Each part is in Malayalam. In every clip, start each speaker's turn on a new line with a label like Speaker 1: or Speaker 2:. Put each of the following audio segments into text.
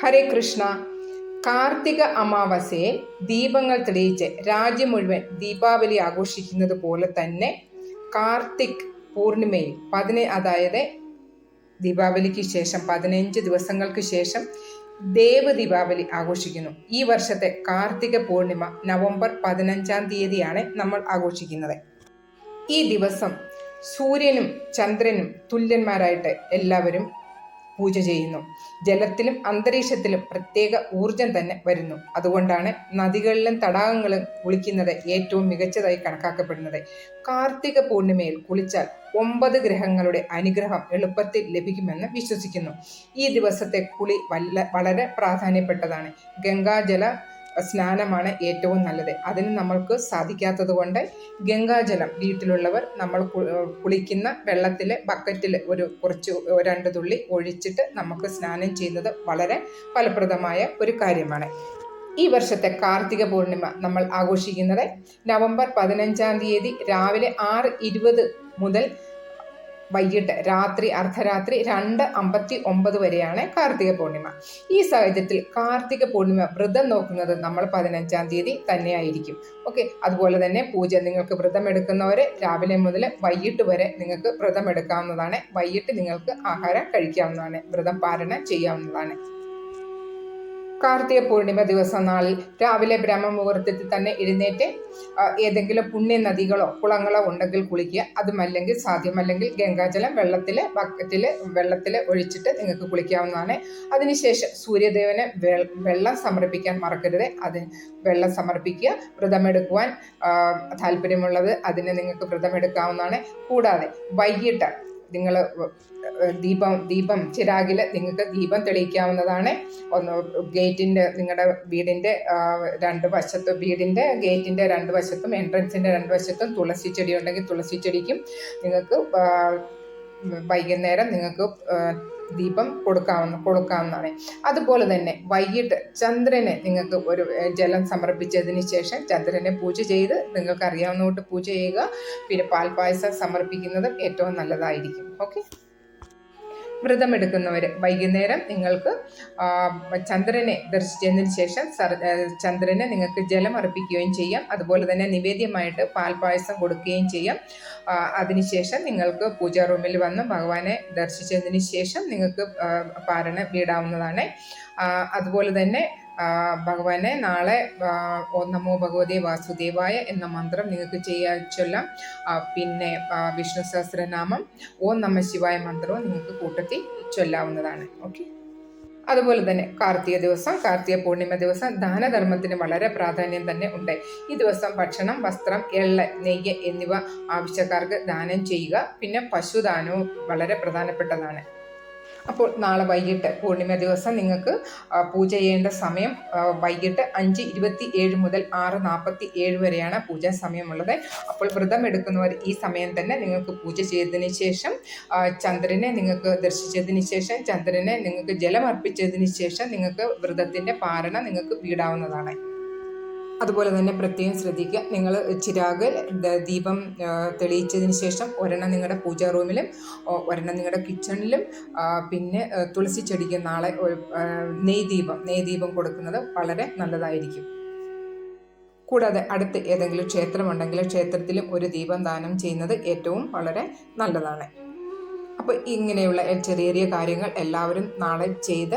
Speaker 1: ഹരേ കൃഷ്ണ. കാർത്തിക അമാവാസ്യയെ ദീപങ്ങൾ തെളിയിച്ച് രാജ്യം മുഴുവൻ ദീപാവലി ആഘോഷിക്കുന്നത് പോലെ തന്നെ കാർത്തിക് പൂർണിമയിൽ അതായത് ദീപാവലിക്ക് ശേഷം 15 ദിവസങ്ങൾക്ക് ശേഷം ദേവ് ദീപാവലി ആഘോഷിക്കുന്നു. ഈ വർഷത്തെ കാർത്തിക പൂർണിമ നവംബർ 15-ാം തീയതിയാണ് നമ്മൾ ആഘോഷിക്കുന്നത്. ഈ ദിവസം സൂര്യനും ചന്ദ്രനും തുല്യന്മാരായിട്ട് എല്ലാവരും പൂജ ചെയ്യുന്നു. ജലത്തിലും അന്തരീക്ഷത്തിലും പ്രത്യേക ഊർജം തന്നെ വരുന്നു. അതുകൊണ്ടാണ് നദികളിലും തടാകങ്ങളും കുളിക്കുന്നത് ഏറ്റവും മികച്ചതായി കണക്കാക്കപ്പെടുന്നത്. കാർത്തിക പൂർണിമയിൽ കുളിച്ചാൽ 9 ഗ്രഹങ്ങളുടെ അനുഗ്രഹം എളുപ്പത്തിൽ ലഭിക്കുമെന്ന് വിശ്വസിക്കുന്നു. ഈ ദിവസത്തെ കുളി വളരെ പ്രാധാന്യപ്പെട്ടതാണ്. ഗംഗാജല സ്നാനമാണ് ഏറ്റവും നല്ലത്. അതിന് നമ്മൾക്ക് സാധിക്കാത്തത് കൊണ്ട് ഗംഗാജലം വീട്ടിലുള്ളവർ നമ്മൾ കുളിക്കുന്ന വെള്ളത്തിൽ ബക്കറ്റിൽ കുറച്ച് 2 തുള്ളി ഒഴിച്ചിട്ട് നമുക്ക് സ്നാനം ചെയ്യുന്നത് വളരെ ഫലപ്രദമായ ഒരു കാര്യമാണ്. ഈ വർഷത്തെ കാർത്തിക പൂർണിമ നമ്മൾ ആഘോഷിക്കുന്നത് നവംബർ 15-ാം തീയതി രാവിലെ 6:20 മുതൽ വൈകിട്ട് അർദ്ധരാത്രി 2:59 വരെയാണ് കാർത്തിക പൂർണിമ. ഈ സാഹചര്യത്തിൽ കാർത്തിക പൂർണിമ വ്രതം നോക്കുന്നത് നമ്മൾ 15-ാം തീയതി തന്നെയായിരിക്കും. ഓക്കെ. അതുപോലെ തന്നെ പൂജ നിങ്ങൾക്ക് വ്രതം എടുക്കുന്നവരെ രാവിലെ മുതൽ വൈകിട്ട് വരെ നിങ്ങൾക്ക് വ്രതം എടുക്കാവുന്നതാണ്. വൈകിട്ട് നിങ്ങൾക്ക് ആഹാരം കഴിക്കാവുന്നതാണ്. വ്രതം പാരണ ചെയ്യാവുന്നതാണ്. കാർത്തിക പൂർണിമ ദിവസം നാളിൽ രാവിലെ ബ്രഹ്മമുഹൂർത്തത്തിൽ തന്നെ എഴുന്നേറ്റ് ഏതെങ്കിലും പുണ്യ നദികളോ കുളങ്ങളോ ഉണ്ടെങ്കിൽ കുളിക്കുക. അതുമല്ലെങ്കിൽ സാധ്യമല്ലെങ്കിൽ ഗംഗാജലം വെള്ളത്തിൽ ഒഴിച്ചിട്ട് നിങ്ങൾക്ക് കുളിക്കാവുന്നതാണ്. അതിനുശേഷം സൂര്യദേവന് വെള്ളം സമർപ്പിക്കാൻ മറക്കരുത്. വെള്ളം സമർപ്പിക്കുക. വ്രതമെടുക്കുവാൻ താല്പര്യമുള്ളത് അതിന് നിങ്ങൾക്ക് വ്രതമെടുക്കാവുന്നതാണ്. കൂടാതെ വൈകിട്ട് നിങ്ങൾ ദീപം ചിരാകിൽ നിങ്ങൾക്ക് ദീപം തെളിയിക്കാവുന്നതാണ്. നിങ്ങളുടെ വീടിൻ്റെ 2 വശത്തും ഗേറ്റിൻ്റെ 2 വശത്തും എൻട്രൻസിൻ്റെ 2 വശത്തും തുളസി ചെടി ഉണ്ടെങ്കിൽ തുളസി ചെടിക്കും നിങ്ങൾക്ക് വൈകുന്നേരം നിങ്ങൾക്ക് ദീപം കൊടുക്കാവുന്നതാണ്. അതുപോലെ തന്നെ വൈകിട്ട് ചന്ദ്രനെ നിങ്ങൾക്ക് ഒരു ജലം സമർപ്പിച്ചതിന് ശേഷം ചന്ദ്രനെ പൂജ ചെയ്ത് നിങ്ങൾക്ക് അറിയാവുന്നതുകൊണ്ട് പൂജ ചെയ്യുക. പിന്നെ പാൽപ്പായസം സമർപ്പിക്കുന്നത് ഏറ്റവും നല്ലതായിരിക്കും. ഓക്കെ. വ്രതമെടുക്കുന്നവർ വൈകുന്നേരം നിങ്ങൾക്ക് ചന്ദ്രനെ ദർശിച്ചതിന് ശേഷം ചന്ദ്രനെ നിങ്ങൾക്ക് ജലം അർപ്പിക്കുകയും ചെയ്യാം. അതുപോലെ തന്നെ നിവേദ്യമായിട്ട് പാൽപ്പായസം കൊടുക്കുകയും ചെയ്യാം. അതിനുശേഷം നിങ്ങൾക്ക് പൂജാ റൂമിൽ വന്ന് ഭഗവാനെ ദർശിച്ചതിന് ശേഷം നിങ്ങൾക്ക് പാരണ വീടാവുന്നതാണ്. അതുപോലെ തന്നെ ഭഗവാനെ നാളെ ഓം നമോ ഭഗവതേ വാസുദേവായ എന്ന മന്ത്രം നിങ്ങൾക്ക് ചൊല്ലാം. പിന്നെ വിഷ്ണു സഹസ്രനാമം ഓം നമഃ ശിവായ മന്ത്രവും നിങ്ങൾക്ക് കൂട്ടത്തിൽ ചൊല്ലാവുന്നതാണ്. ഓക്കെ. അതുപോലെ തന്നെ കാർത്തിക പൂർണിമ ദിവസം ദാനധർമ്മത്തിന് വളരെ പ്രാധാന്യം തന്നെ ഉണ്ട്. ഈ ദിവസം ഭക്ഷണം, വസ്ത്രം, എള്ള്, നെയ്യ് എന്നിവ ആവശ്യക്കാർക്ക് ദാനം ചെയ്യുക. പിന്നെ പശുദാനവും വളരെ പ്രധാനപ്പെട്ടതാണ്. അപ്പോൾ നാളെ വൈകിട്ട് പൂർണിമ ദിവസം നിങ്ങൾക്ക് പൂജ ചെയ്യേണ്ട സമയം വൈകിട്ട് 5:27 മുതൽ 6:47 വരെയാണ് പൂജാ സമയമുള്ളത്. അപ്പോൾ വ്രതം എടുക്കുന്നവർ ഈ സമയം തന്നെ നിങ്ങൾക്ക് പൂജ ചെയ്തതിന് ശേഷം ചന്ദ്രനെ നിങ്ങൾക്ക് ദർശിച്ചതിന് ശേഷം ചന്ദ്രനെ നിങ്ങൾക്ക് ജലം അർപ്പിച്ചതിന് ശേഷം നിങ്ങൾക്ക് വ്രതത്തിൻ്റെ പാരണ നിങ്ങൾക്ക് വീടാവുന്നതാണ്. അതുപോലെ തന്നെ പ്രത്യേകം ശ്രദ്ധിക്കുക. നിങ്ങൾ ചിരാഗ് ദീപം തെളിയിച്ചതിന് ശേഷം ഒരെണ്ണം നിങ്ങളുടെ പൂജാ റൂമിലും ഒരെണ്ണം നിങ്ങളുടെ കിച്ചണിലും പിന്നെ തുളസി ചെടിക്ക് നാളെ നെയ്ദീപം കൊടുക്കുന്നത് വളരെ നല്ലതായിരിക്കും. കൂടാതെ അടുത്ത് ഏതെങ്കിലും ക്ഷേത്രമുണ്ടെങ്കിൽ ക്ഷേത്രത്തിലും ഒരു ദീപം ദാനം ചെയ്യുന്നത് ഏറ്റവും വളരെ നല്ലതാണ്. അപ്പോൾ ഇങ്ങനെയുള്ള ചെറിയ ചെറിയ കാര്യങ്ങൾ എല്ലാവരും നാളെ ചെയ്ത്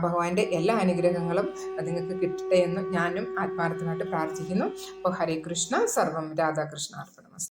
Speaker 1: ഭഗവാന്റെ എല്ലാ അനുഗ്രഹങ്ങളും നിങ്ങൾക്ക് കിട്ടട്ടെ എന്ന് ഞാനും ആത്മാർത്ഥമായിട്ട് പ്രാർത്ഥിക്കുന്നു. അപ്പോൾ ഹരേ കൃഷ്ണ. സർവം രാധാകൃഷ്ണാർപ്പണം.